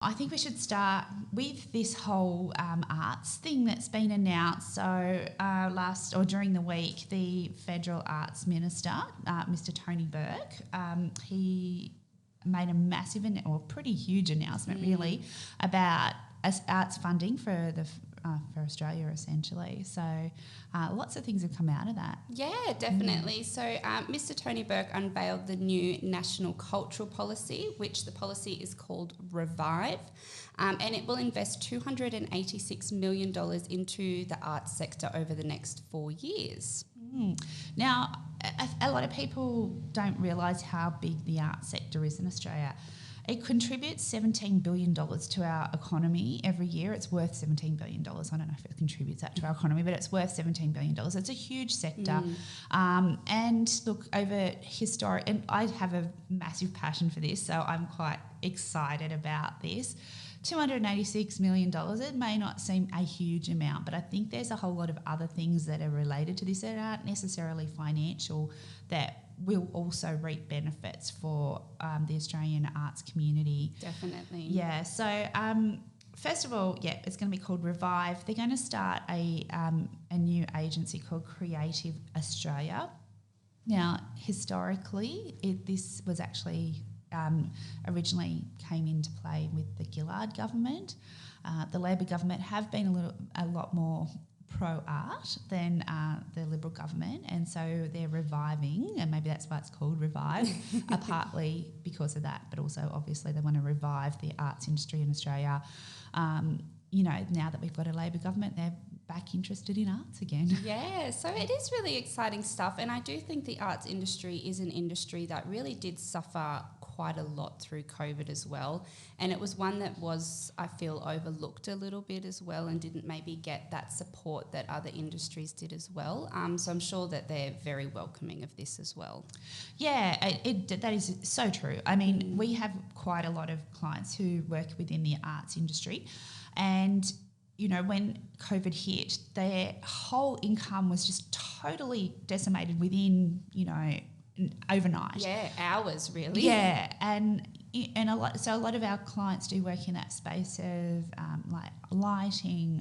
I think we should start with this whole arts thing that's been announced. So during the week, the Federal Arts Minister, Mr. Tony Burke, he made a massive or pretty huge announcement really about arts funding for Australia essentially. So lots of things have come out of that. Yeah, definitely. So Mr. Tony Burke unveiled the new National Cultural Policy, which the policy is called Revive, and it will invest $286 million into the arts sector over the next 4 years. Now, a lot of people don't realise how big the arts sector is in Australia. It contributes $17 billion to our economy every year. It's worth $17 billion. I don't know if it contributes that to our economy, but it's worth $17 billion. It's a huge sector. And look, over historic, and I have a massive passion for this, so I'm quite excited about this. $286 million, it may not seem a huge amount, but I think there's a whole lot of other things that are related to this that aren't necessarily financial that will also reap benefits for the Australian arts community. Definitely. Yeah, so first of all, it's going to be called Revive. They're going to start a new agency called Creative Australia. Now, historically, this was actually originally came into play with the Gillard government. The Labor government have been a lot more pro-art than the Liberal government, and so they're reviving, and maybe that's why it's called Revive, partly because of that, but also obviously they want to revive the arts industry in Australia. Now that we've got a Labor government, they're back interested in arts again. Yeah, so it is really exciting stuff, and I do think the arts industry is an industry that really did suffer quite a lot through COVID as well, and it was one that was, I feel, overlooked a little bit as well and didn't maybe get that support that other industries did as well. So I'm sure that they're very welcoming of this as well. Yeah, that is so true. I mean, we have quite a lot of clients who work within the arts industry, and when COVID hit, their whole income was just totally decimated within, overnight. Yeah, hours really. Yeah, and a lot of our clients do work in that space of like lighting,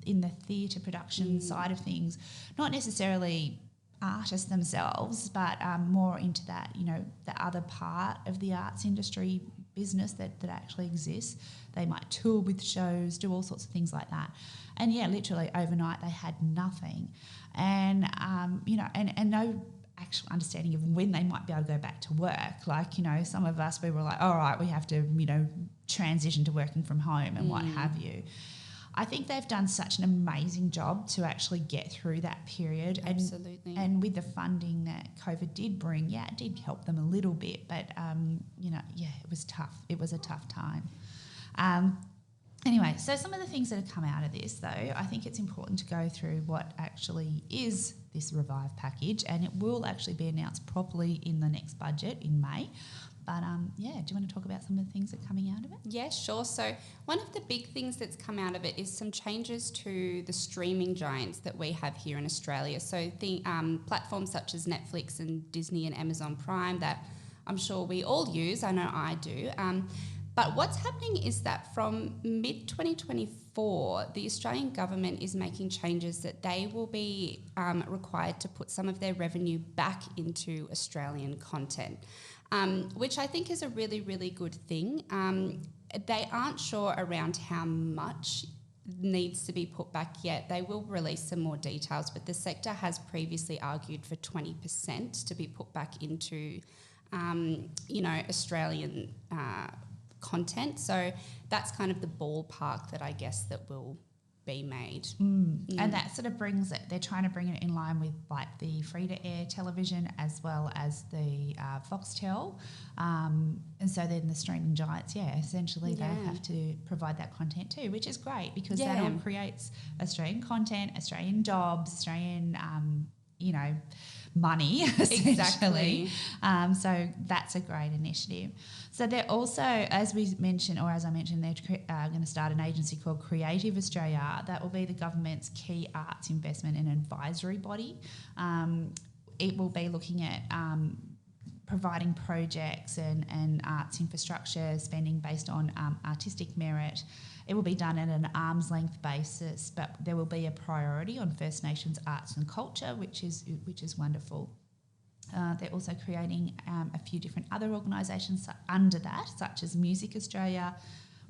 in the theatre production side of things, not necessarily artists themselves, but more into that, the other part of the arts industry business that actually exists. They might tour with shows, do all sorts of things like that. And yeah, literally overnight they had nothing. And, and no actual understanding of when they might be able to go back to work. Like, some of us, we were like, all right, we have to, transition to working from home and what have you. I think they've done such an amazing job to actually get through that period. Absolutely. And with the funding that COVID did bring, it did help them a little bit. But, it was tough. It was a tough time. Anyway, so some of the things that have come out of this, though, I think it's important to go through what actually is this Revive package, and it will actually be announced properly in the next budget in May. But, do you want to talk about some of the things that are coming out of it? Yeah, sure. So one of the big things that's come out of it is some changes to the streaming giants that we have here in Australia. So the platforms such as Netflix and Disney and Amazon Prime that I'm sure we all use, I know I do. But what's happening is that from mid-2024, the Australian government is making changes that they will be required to put some of their revenue back into Australian content, which I think is a really, really good thing. They aren't sure around how much needs to be put back yet. They will release some more details, but the sector has previously argued for 20% to be put back into, Australian content. So that's kind of the ballpark that I guess that will be made. And that sort of brings it, they're trying to bring it in line with like the free-to-air television as well as the Foxtel. And so then the streaming giants, essentially they have to provide that content too, which is great because that all creates Australian content, Australian jobs, Australian, money, essentially. Exactly. So that's a great initiative. So they're also, as I mentioned, they're going to start an agency called Creative Australia. That will be the government's key arts investment and advisory body. It will be looking at providing projects and arts infrastructure spending based on artistic merit. It will be done at an arm's length basis, but there will be a priority on First Nations arts and culture, which is wonderful. They're also creating a few different other organisations under that, such as Music Australia,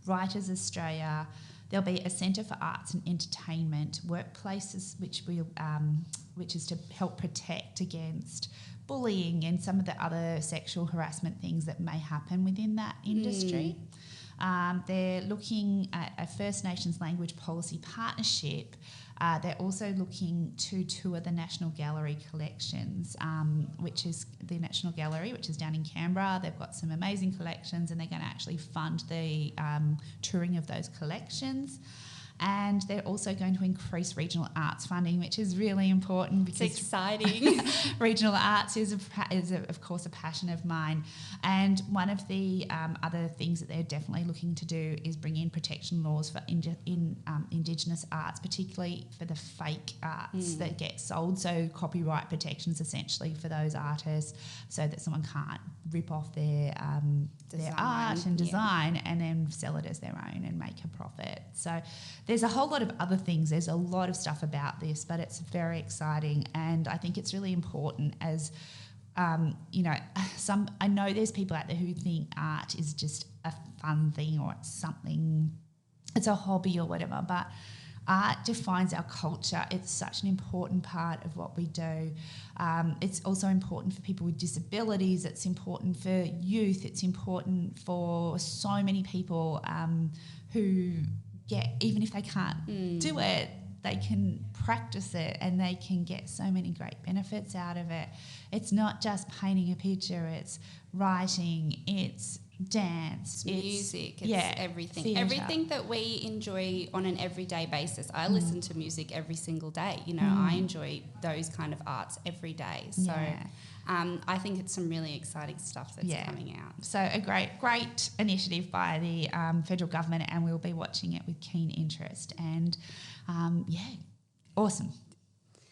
Writers Australia. There'll be a Centre for Arts and Entertainment, workplaces, which is to help protect against bullying and some of the other sexual harassment things that may happen within that industry. They're looking at a First Nations language policy partnership. They're also looking to tour the National Gallery collections, which is the National Gallery, which is down in Canberra. They've got some amazing collections, and they're going to actually fund the touring of those collections. And they're also going to increase regional arts funding, which is really important because it's exciting. Regional arts is of course a passion of mine. And one of the other things that they're definitely looking to do is bring in protection laws for Indigenous arts, particularly for the fake arts that get sold. So copyright protections essentially for those artists, so that someone can't rip off their art and design and then sell it as their own and make a profit. So there's a whole lot of other things. There's a lot of stuff about this, but it's very exciting, and I think it's really important as, I know there's people out there who think art is just a fun thing or it's a hobby or whatever, but art defines our culture. It's such an important part of what we do. It's also important for people with disabilities. It's important for youth. It's important for so many people who even if they can't do it, they can practice it and they can get so many great benefits out of it. It's not just painting a picture, it's writing, it's dance, it's music, it's everything. Theatre. Everything that we enjoy on an everyday basis. I listen to music every single day. I enjoy those kind of arts every day. So I think it's some really exciting stuff that's coming out. So a great initiative by the federal government, and we'll be watching it with keen interest. And awesome.